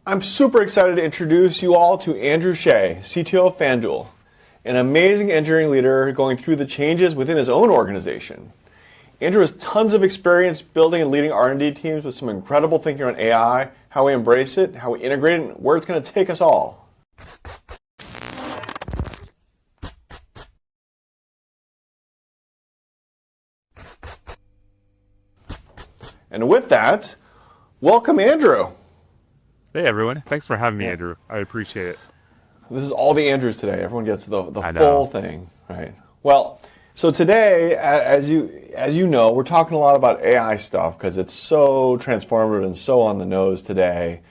I'm super excited to introduce you all to Andrew Sheh, CTO of FanDuel, an amazing engineering leader going through the changes within his own organization. Andrew has tons of experience building and leading R&D teams with some incredible thinking on AI, how we embrace it, how we integrate it, and where it's going to take us all. And with that, welcome Andrew. Hey everyone, thanks for having me, Andrew. I appreciate it. This is all the Andrews today. Everyone gets the full thing, right? Well, so today, as you know, we're talking a lot about AI stuff because it's so transformative and so on the nose today.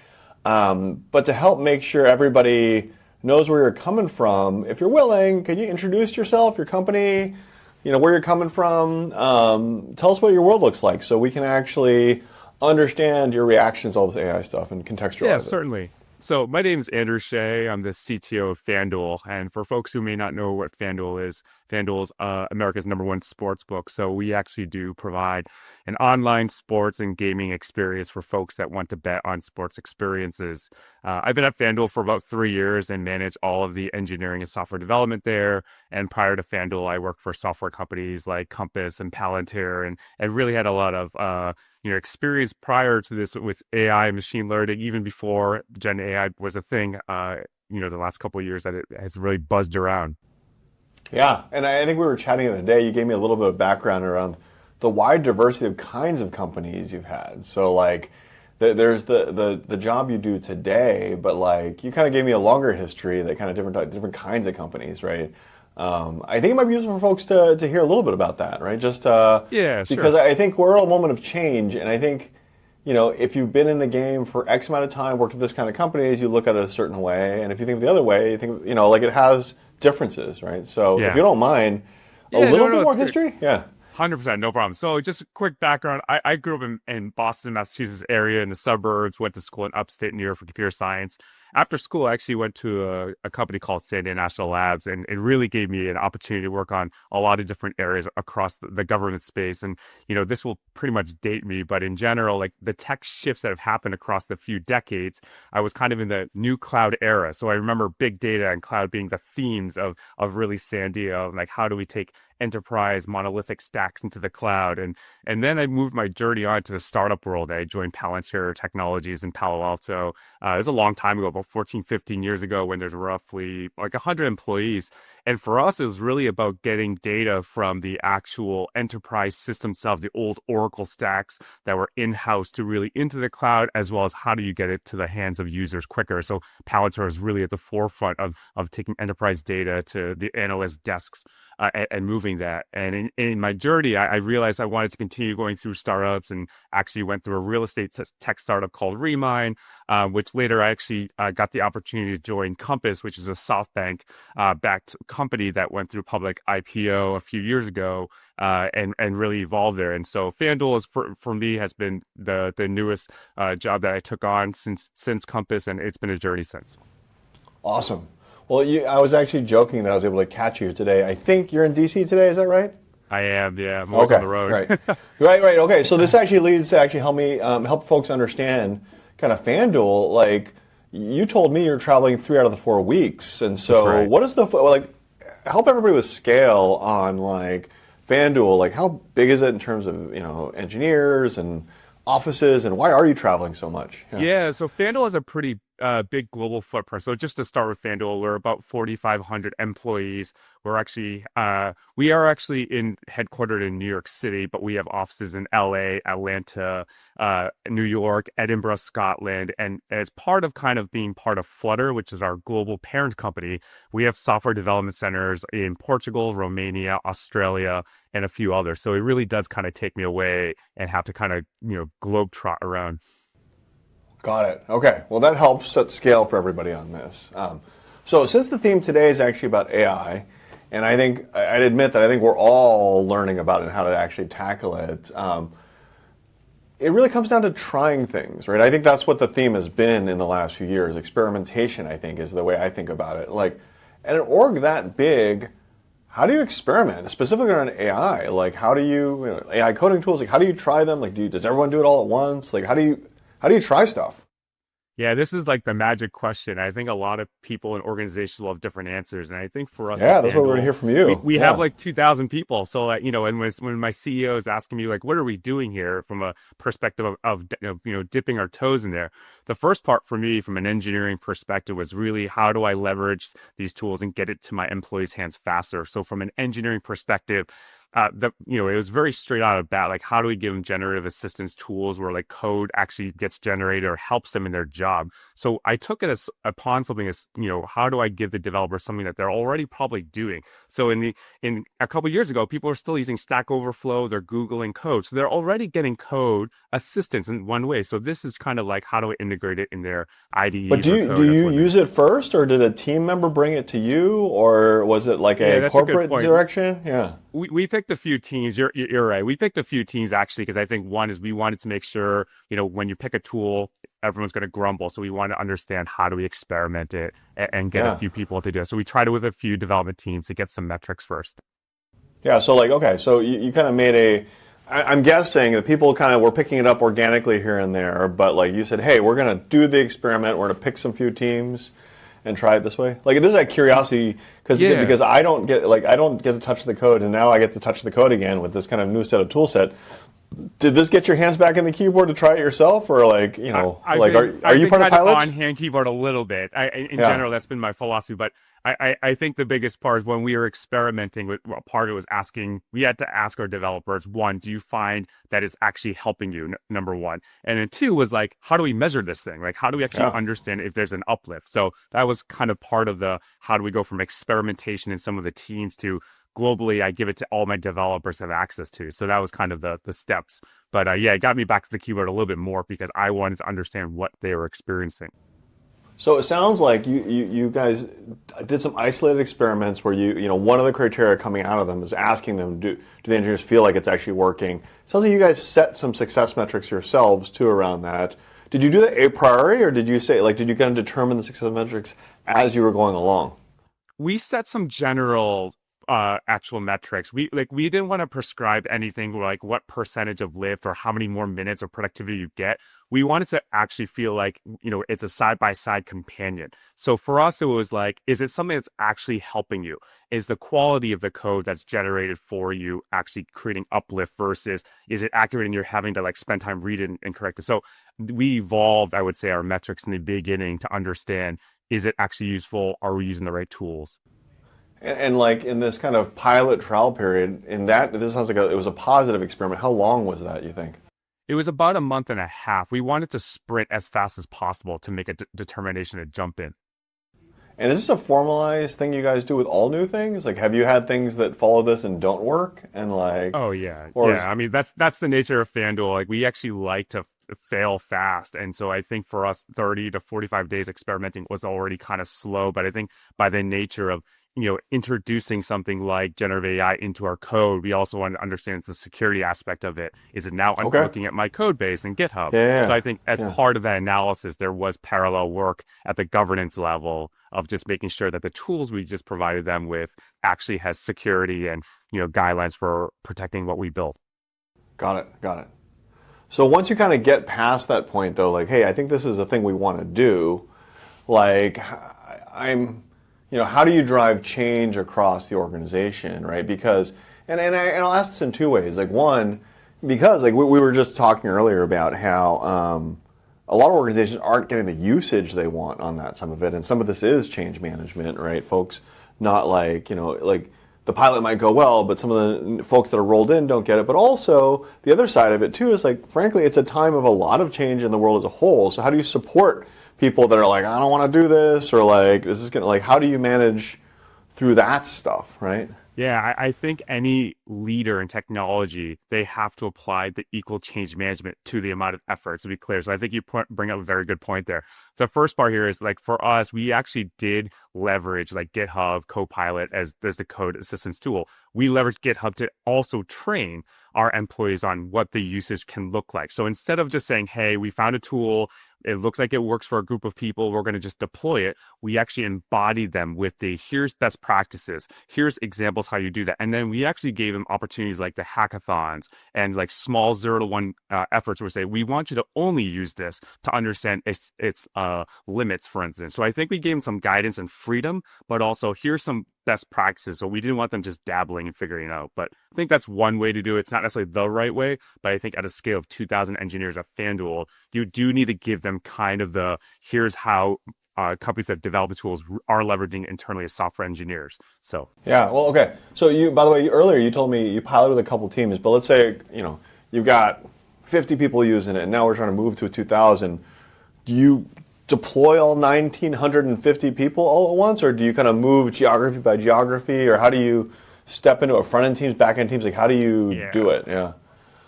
But to help make sure everybody knows where you're coming from, if you're willing, can you introduce yourself, your company, where you're coming from? Tell us what your world looks like so we can actually understand your reactions to all this AI stuff and contextualize it. Yeah, certainly. So my name is Andrew Sheh. I'm the CTO of FanDuel. And for folks who may not know what FanDuel is America's #1 sports book. So we actually do provide an online sports and gaming experience for folks that want to bet on sports experiences. I've been at FanDuel for about 3 years and manage all of the engineering and software development there. And prior to FanDuel, I worked for software companies like Compass and Palantir and really had a lot of experience prior to this with AI and machine learning, even before Gen AI was a thing, the last couple of years that it has really buzzed around. Yeah, and I think we were chatting the other day, you gave me a little bit of background around the wide diversity of kinds of companies you've had. So like, there's the job you do today, but like, you kind of gave me a longer history, that kind of different kinds of companies, right? I think it might be useful for folks to hear a little bit about that, right? Just yeah, sure. Because I think we're at a moment of change, and I think if you've been in the game for X amount of time, worked with this kind of companies, you look at it a certain way, and if you think the other way, you think like it has differences, right? So if you don't mind, a little bit more history, 100%, no problem. So just a quick background. I grew up in Boston, Massachusetts area in the suburbs, went to school in upstate New York for computer science. After school, I actually went to a company called Sandia National Labs, and it really gave me an opportunity to work on a lot of different areas across the government space. And, this will pretty much date me, but in general, like the tech shifts that have happened across the few decades, I was kind of in the new cloud era. So I remember big data and cloud being the themes of really Sandia, like how do we take enterprise monolithic stacks into the cloud. And then I moved my journey on to the startup world. I joined Palantir Technologies in Palo Alto. It was a long time ago, about 14, 15 years ago, when there's roughly like 100 employees. And for us, it was really about getting data from the actual enterprise system itself, the old Oracle stacks that were in-house to really into the cloud, as well as how do you get it to the hands of users quicker. So Palantir is really at the forefront of taking enterprise data to the analyst desks and moving that. And in my journey, I realized I wanted to continue going through startups, and actually went through a real estate tech startup called Remine, which later I actually got the opportunity to join Compass, which is a SoftBank backed company that went through public IPO a few years ago and really evolved there. And so FanDuel is for me has been the newest job that I took on since Compass, and it's been a journey since. Awesome. Well, I was actually joking that I was able to catch you today. I think you're in DC today, is that right? I am, yeah. I'm always on the road. Right. Okay, so this actually leads to help folks understand kind of FanDuel. Like, you told me you're traveling 3 out of the 4 weeks. And so what is help everybody with scale on like FanDuel. Like, how big is it in terms of, engineers and offices, and why are you traveling so much? Yeah, so FanDuel has a pretty big global footprint. So just to start with FanDuel, we're about 4,500 employees. We are actually headquartered in New York City, but we have offices in LA, Atlanta, New York, Edinburgh, Scotland. And as part of kind of being part of Flutter, which is our global parent company, we have software development centers in Portugal, Romania, Australia, and a few others. So it really does kind of take me away and have to kind of, globetrot around. Got it. Okay. Well, that helps set scale for everybody on this. So since the theme today is actually about AI, and I'd admit that I think we're all learning about it and how to actually tackle it. It really comes down to trying things, right? I think that's what the theme has been in the last few years. Experimentation, I think, is the way I think about it. Like, at an org that big, how do you experiment, specifically on AI? Like, how do you, AI coding tools, like, how do you try them? Like, does everyone do it all at once? Like, how do you try stuff? Yeah, this is like the magic question. I think a lot of people and organizations will have different answers. And I think for us at Yeah, that's what we're gonna FanDuel, hear from we, you. we have Yeah. like 2,000 people. So, like, and when my CEO is asking me, like, what are we doing here from a perspective of dipping our toes in there? The first part for me, from an engineering perspective, was really how do I leverage these tools and get it to my employees' hands faster? So, from an engineering perspective, it was very straight out of bat. Like, how do we give them generative assistance tools where like code actually gets generated or helps them in their job? So I took it as upon something as, how do I give the developer something that they're already probably doing? So in a couple of years ago, people are still using Stack Overflow, they're Googling code. So they're already getting code assistance in one way. So this is kind of like, how do I integrate it in their But IDEs do or you do code? That's you one thing. use it first, or did a team member bring it to you, or was it like Yeah, a that's a good corporate point. direction? Yeah. We picked a few teams. You're right. We picked a few teams actually because I think one is we wanted to make sure, when you pick a tool, everyone's going to grumble. So we want to understand how do we experiment it and get a Yeah. few people to do it. So we tried it with a few development teams to get some metrics first. Yeah. So like, okay, so you kind of made I'm guessing that people kind of were picking it up organically here and there, but like you said, hey, we're going to do the experiment. We're going to pick some few teams and try it this way. Like this is like curiosity Yeah. because I don't get to touch the code, and now I get to touch the code again with this kind of new set of tool set. Did this get your hands back in the keyboard to try it yourself, or like are I've you been part of kind of pilots? on hand keyboard a little bit. In Yeah. general, that's been my philosophy. But I think the biggest part is when we were experimenting with, well, part of it was we had to ask our developers, one, do you find that it's actually helping you? Number one. And then two was like, how do we measure this thing? Like, how do we actually Yeah. understand if there's an uplift? So that was kind of part of the, how do we go from experimentation in some of the teams to globally, I give it to all my developers to have access to. So that was kind of the steps. But yeah, it got me back to the keyboard a little bit more because I wanted to understand what they were experiencing. So it sounds like you guys did some isolated experiments where one of the criteria coming out of them is asking them, do the engineers feel like it's actually working? It sounds like you guys set some success metrics yourselves too around that. Did you do that a priori, or did you did you kind of determine the success metrics as you were going along? We set some general actual metrics. We didn't want to prescribe anything like what percentage of lift or how many more minutes of productivity you get. We wanted to actually feel like, it's a side by side companion. So for us, it was like, is it something that's actually helping you? Is the quality of the code that's generated for you actually creating uplift versus is it accurate and you're having to like spend time reading and correct it? So we evolved, I would say, our metrics in the beginning to understand, is it actually useful? Are we using the right tools? And like in this kind of pilot trial period, this sounds like it was a positive experiment. How long was that, you think? It was about a month and a half. We wanted to sprint as fast as possible to make a determination to jump in. And is this a formalized thing you guys do with all new things? Like, have you had things that follow this and don't work? And like, Oh yeah, or yeah. I mean, that's the nature of FanDuel. Like, we actually like to fail fast, and so I think for us, 30 to 45 days experimenting was already kind of slow. But I think by the nature of introducing something like generative AI into our code, we also want to understand the security aspect of it. Is it now okay, looking at my code base in GitHub? So yeah, I think as yeah. part of that analysis, there was parallel work at the governance level of just making sure that the tools we just provided them with actually has security and guidelines for protecting what we built. Got it, got it. So once you kind of get past that point, though, like, hey, I think this is a thing we want to do. Like, how do you drive change across the organization, right? Because, I'll ask this in two ways. Like, one, because like we were just talking earlier about how a lot of organizations aren't getting the usage they want on that, some of it, and some of this is change management, right? Folks not like, like the pilot might go well, but some of the folks that are rolled in don't get it. But also the other side of it too is like, frankly, it's a time of a lot of change in the world as a whole. So how do you support people that are like, I don't want to do this, or like, this is gonna, like, how do you manage through that stuff, right? Yeah, I think any leader in technology, they have to apply the equal change management to the amount of effort, to be clear. So I think you bring up a very good point there. The first part here is like for us, we actually did leverage like GitHub Copilot as the code assistance tool. We leveraged GitHub to also train our employees on what the usage can look like. So instead of just saying, hey, we found a tool, it looks like it works for a group of people, we're going to just deploy it, we actually embodied them with here's best practices, here's examples how you do that. And then we actually gave them opportunities like the hackathons and like small 0 to 1 efforts where we say, we want you to only use this to understand its limits, for instance. So I think we gave them some guidance and freedom, but also here's some best practices. So we didn't want them just dabbling and figuring it out. But I think that's one way to do it. It's not necessarily the right way, but I think at a scale of 2,000 engineers at FanDuel, you do need to give them kind of the here's how companies that develop the tools are leveraging internally as software engineers. So yeah, well, okay. So you, by the way, earlier you told me you piloted with a couple teams, but let's say you've got 50 people using it, and now we're trying to move to a 2,000. Do you deploy all 1,950 people all at once, or do you kind of move geography by geography, or how do you step into a front end teams, back end teams? Like, how do you do it? Yeah.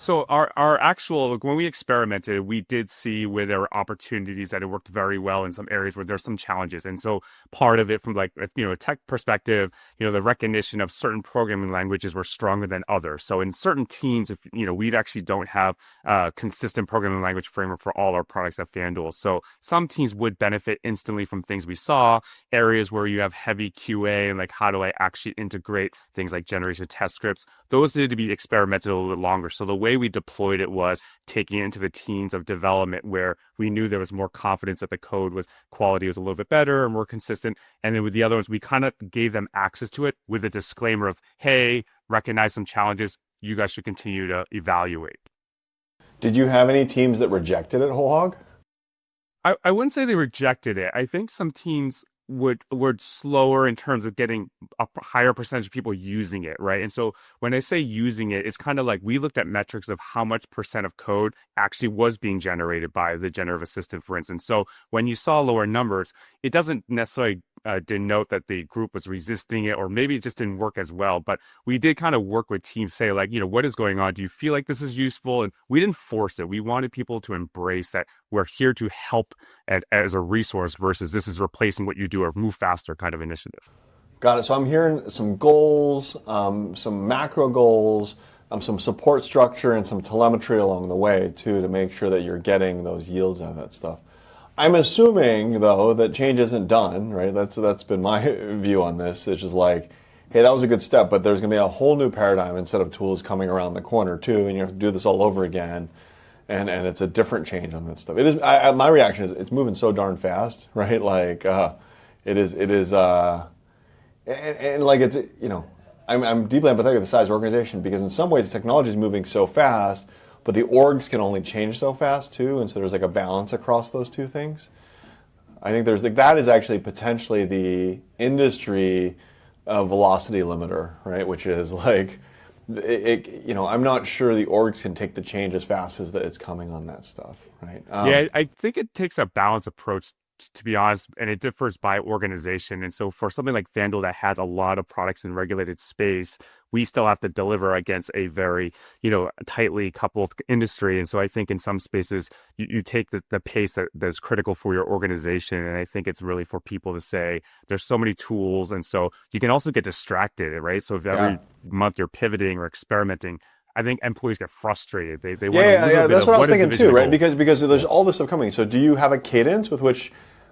So our actual, when we experimented, we did see where there were opportunities that it worked very well in some areas where there's some challenges. And so part of it from like, a tech perspective, the recognition of certain programming languages were stronger than others. So in certain teams, if, we actually don't have a consistent programming language framework for all our products at FanDuel. So some teams would benefit instantly from things we saw, areas where you have heavy QA and like, how do I actually integrate things like generation test scripts? Those needed to be experimented a little bit longer. So the way we deployed it was taking it into the teams of development where we knew there was more confidence that the code quality was a little bit better and more consistent. And then with the other ones, we kind of gave them access to it with a disclaimer of, hey, recognize some challenges. You guys should continue to evaluate. Did you have any teams that rejected it whole hog? I wouldn't say they rejected it. I think some teams were slower in terms of getting a higher percentage of people using it, right? And so when I say using it, it's kind of like we looked at metrics of how much percent of code actually was being generated by the generative assistant, for instance. So when you saw lower numbers, it doesn't necessarily denote that the group was resisting it, or maybe it just didn't work as well. But we did kind of work with teams, say like, what is going on? Do you feel like this is useful? And we didn't force it. We wanted people to embrace that we're here to help as a resource versus this is replacing what you do or move faster kind of initiative. Got it. So I'm hearing some goals, some macro goals, some support structure, and some telemetry along the way too to make sure that you're getting those yields out of that stuff. I'm assuming, though, that change isn't done, right? That's been my view on this. It's just like, hey, that was a good step, but there's going to be a whole new paradigm and set of tools coming around the corner, too, and you have to do this all over again, and it's a different change on that stuff. It is. My reaction is it's moving so darn fast, right? Like, it is, and like it's, I'm deeply empathetic with the size of the organization because in some ways technology is moving so fast, but the orgs can only change so fast too, and so there's like a balance across those two things. I think there's like that is actually potentially the industry velocity limiter, right? Which is like, I'm not sure the orgs can take the change as fast as it's coming on that stuff, right? Yeah, I think it takes a balanced approach, to be honest, and it differs by organization. And so for something like FanDuel that has a lot of products in regulated space, we still have to deliver against a very, tightly coupled industry. And so I think in some spaces, you take the pace that's critical for your organization. And I think it's really for people to say, there's so many tools. And so you can also get distracted, right? So if every month you're pivoting or experimenting, I think employees get frustrated. They want that's what I was thinking too, right? Because there's all this stuff coming. So do you have a cadence with which,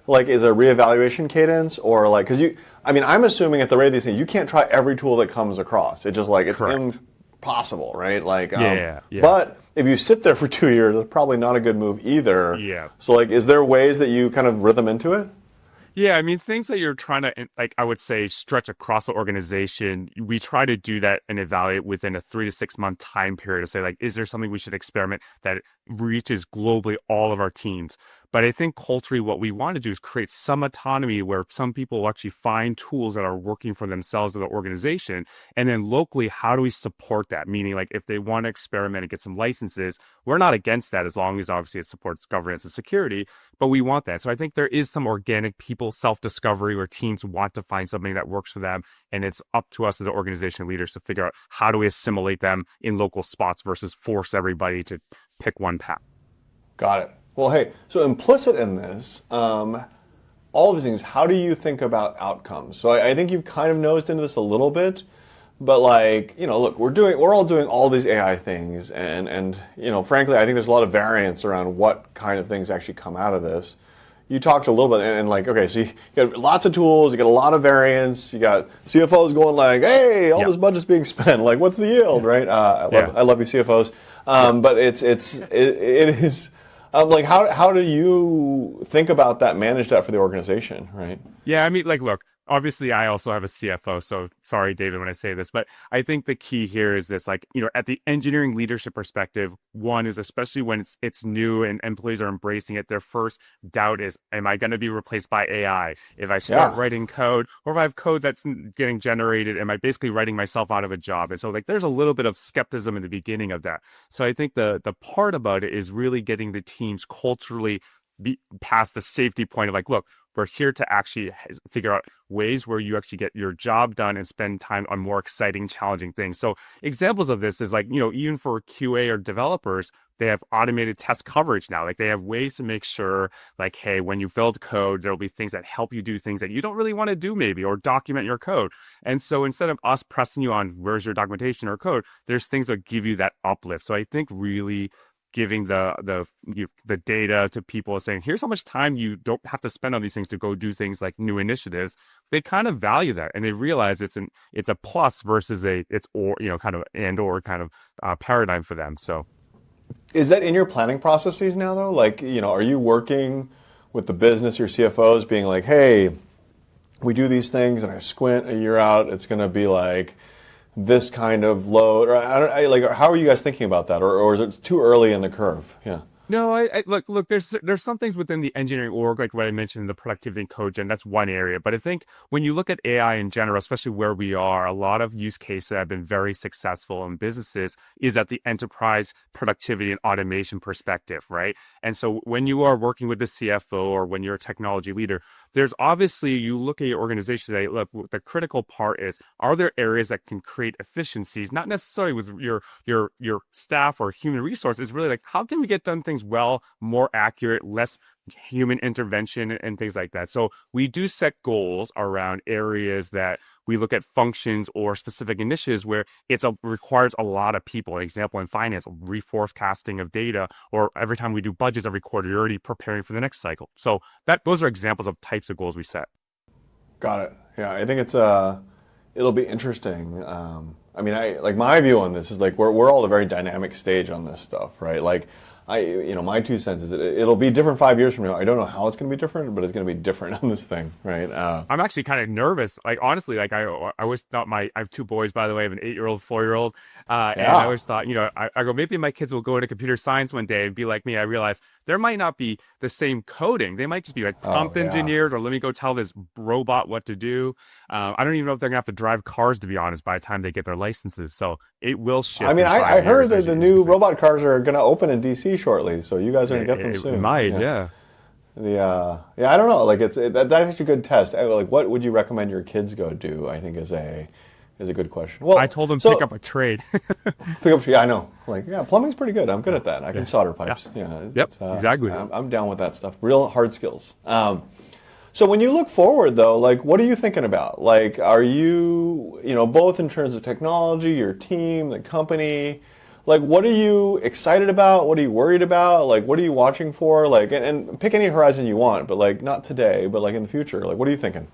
like, is a reevaluation cadence, or like, because I'm assuming at the rate of these things, you can't try every tool that comes across. It's just like it's impossible, right? Like, but if you sit there for 2 years, it's probably not a good move either. Yeah. So like, is there ways that you kind of rhythm into it? Yeah, things that you're trying to, like, I would say, stretch across the organization, we try to do that and evaluate within a 3 to 6 month time period to say, like, is there something we should experiment that reaches globally all of our teams? But I think culturally, what we want to do is create some autonomy where some people will actually find tools that are working for themselves or the organization. And then locally, how do we support that? Meaning, like, if they want to experiment and get some licenses, we're not against that as long as obviously it supports governance and security, but we want that. So I think there is some organic people self-discovery where teams want to find something that works for them. And it's up to us as the organization leaders to figure out how do we assimilate them in local spots versus force everybody to pick one path. Got it. Well, hey, so implicit in this, all of these things, how do you think about outcomes? So I think you've kind of nosed into this a little bit, but like, look, we're all doing all these AI things, and frankly, I think there's a lot of variance around what kind of things actually come out of this. You talked a little bit, and like, okay, so you got lots of tools, you got a lot of variance, you got CFOs going like, hey, all this budget's being spent, like, what's the yield, right? I love you, CFOs, but it is. Like how do you think about that, manage that for the organization, right? Yeah, I mean, like, look, obviously, I also have a CFO, so sorry, David, when I say this, but I think the key here is this, like, at the engineering leadership perspective, one is especially when it's new and employees are embracing it, their first doubt is, am I going to be replaced by AI? If I start Yeah. writing code, or if I have code that's getting generated, am I basically writing myself out of a job? And so, like, there's a little bit of skepticism in the beginning of that. So I think the part about it is really getting the teams culturally past the safety point of like, look, we're here to actually figure out ways where you actually get your job done and spend time on more exciting, challenging things. So examples of this is like, even for QA or developers, they have automated test coverage now. Like they have ways to make sure like, hey, when you build code, there'll be things that help you do things that you don't really want to do maybe, or document your code. And so instead of us pressing you on where's your documentation or code, there's things that give you that uplift. So I think really giving the data to people, saying here's how much time you don't have to spend on these things to go do things like new initiatives, they kind of value that, and they realize it's a plus versus it's or kind of and or kind of paradigm for them. So is that in your planning processes now though? Like, are you working with the business, your CFOs being like, hey, we do these things and I squint a year out, it's going to be like this kind of load, or how are you guys thinking about that, or is it too early in the curve? Yeah. No, I look. There's some things within the engineering org, like what I mentioned, the productivity and code gen. That's one area. But I think when you look at AI in general, especially where we are, a lot of use cases that have been very successful in businesses is at the enterprise productivity and automation perspective, right? And so when you are working with the CFO or when you're a technology leader, there's obviously, you look at your organization and say, look, the critical part is, are there areas that can create efficiencies, not necessarily with your staff or human resources, really like how can we get done things well, more accurate, less human intervention and things like that. So we do set goals around areas that we look at functions or specific initiatives where requires a lot of people. An example in finance, reforecasting of data, or every time we do budgets every quarter, you're already preparing for the next cycle. So those are examples of types of goals we set. Got it. Yeah, I think it'll be interesting. I mean, my view on this is like we're all at a very dynamic stage on this stuff, right? Like my 2 cents is it'll be different 5 years from now. I don't know how it's going to be different, but it's going to be different on this thing, right? I'm actually kind of nervous. Like, honestly, like I always thought I have 2 boys, by the way. I have an 8-year-old, 4-year-old. And I always thought, I go, maybe my kids will go into computer science one day and be like me. I realize there might not be the same coding. They might just be like prompt engineered, or let me go tell this robot what to do. I don't even know if they're going to have to drive cars, to be honest, by the time they get their licenses. So it will shift. I mean, I heard that the new robot cars are going to open in DC shortly, so you guys are going to get them soon. It might, yeah. I don't know. Like that's actually a good test. Like, what would you recommend your kids go do? I think is a good question. Well, I told them pick up a trade. Yeah, I know. Like, yeah, plumbing's pretty good. I'm good at that. I can solder pipes. Yeah, exactly. I'm down with that stuff. Real hard skills. So when you look forward, though, like, what are you thinking about? Like, are you, both in terms of technology, your team, the company? Like, what are you excited about? What are you worried about? Like, what are you watching for? Like, and pick any horizon you want, but like not today, but like in the future. Like, what are you thinking?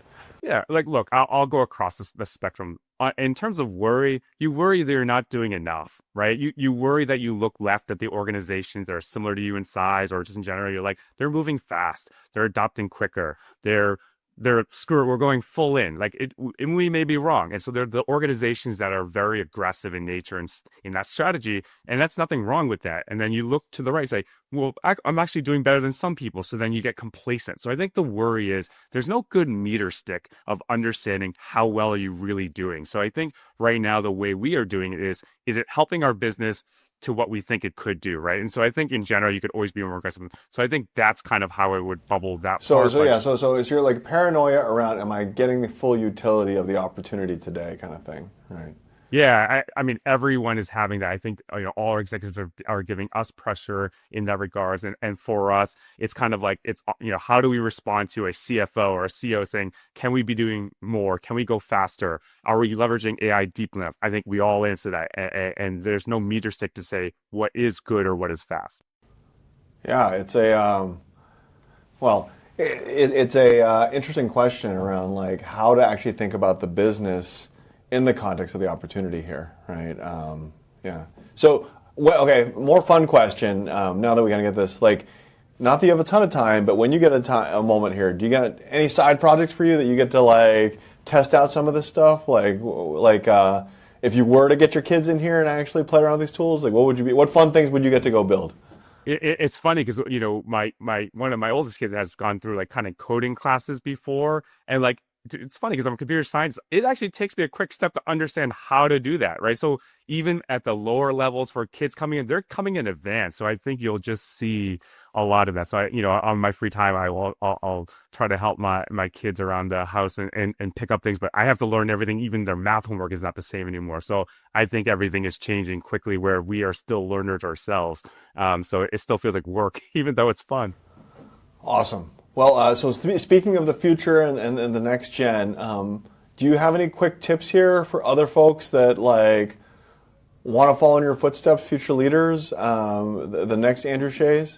Yeah, like, look, I'll go across the spectrum. In terms of worry, you worry that you're not doing enough, right? You worry that you look left at the organizations that are similar to you in size, or just in general, you're like, they're moving fast, they're adopting quicker, they're screw it, we're going full in. Like and we may be wrong. And so they're the organizations that are very aggressive in nature and in that strategy. And that's nothing wrong with that. And then you look to the right and say, well, I'm actually doing better than some people. So then you get complacent. So I think the worry is there's no good meter stick of understanding how well are you really doing. So I think right now, the way we are doing it is it helping our business to what we think it could do, right? And so I think in general, you could always be more aggressive. So I think that's kind of how I would bubble that part. So is your like paranoia around, am I getting the full utility of the opportunity today kind of thing, right? Yeah, I mean, everyone is having that. I think all our executives are giving us pressure in that regards, and for us, it's kind of like how do we respond to a CFO or a CEO saying, can we be doing more? Can we go faster? Are we leveraging AI deep enough? I think we all answer that, and there's no meter stick to say what is good or what is fast. Yeah, it's it's a interesting question around like how to actually think about the business in the context of the opportunity here, right? Yeah. So, okay, more fun question. Now that we kind of get this, like, not that you have a ton of time, but when you get a moment here, do you got any side projects for you that you get to like test out some of this stuff? If you were to get your kids in here and actually play around with these tools, like what fun things would you get to go build? It's funny because my one of my oldest kids has gone through like kind of coding classes before, and like it's funny because I'm a computer science. It actually takes me a quick step to understand how to do that, right? So even at the lower levels for kids coming in, they're coming in advance. So I think you'll just see a lot of that. So on my free time, I'll try to help my kids around the house and pick up things, but I have to learn everything. Even their math homework is not the same anymore. So I think everything is changing quickly where we are still learners ourselves. So it still feels like work, even though it's fun. Awesome. Well, so speaking of the future and the next gen, do you have any quick tips here for other folks that like want to follow in your footsteps, future leaders, the next Andrew Shehs?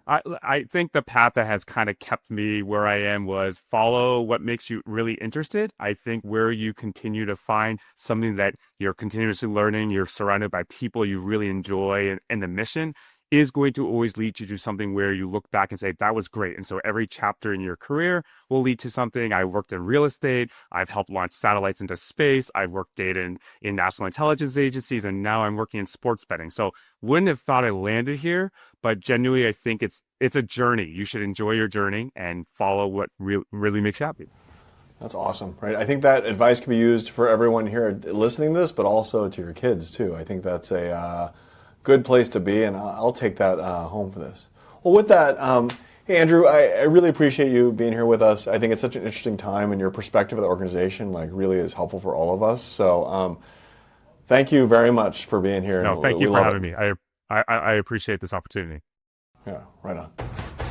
I think the path that has kind of kept me where I am was follow what makes you really interested. I think where you continue to find something that you're continuously learning, you're surrounded by people you really enjoy, and the mission is going to always lead you to something where you look back and say, that was great. And so every chapter in your career will lead to something. I worked in real estate. I've helped launch satellites into space. I've worked data in national intelligence agencies, and now I'm working in sports betting. So wouldn't have thought I landed here, but genuinely, I think it's a journey. You should enjoy your journey and follow what really makes you happy. That's awesome, right? I think that advice can be used for everyone here listening to this, but also to your kids too. I think that's a good place to be, and I'll take that home for this. Well, with that, hey Andrew, I really appreciate you being here with us. I think it's such an interesting time, and your perspective of the organization like really is helpful for all of us. So thank you very much for being here. No, thank you for having me. I appreciate this opportunity. Yeah, right on.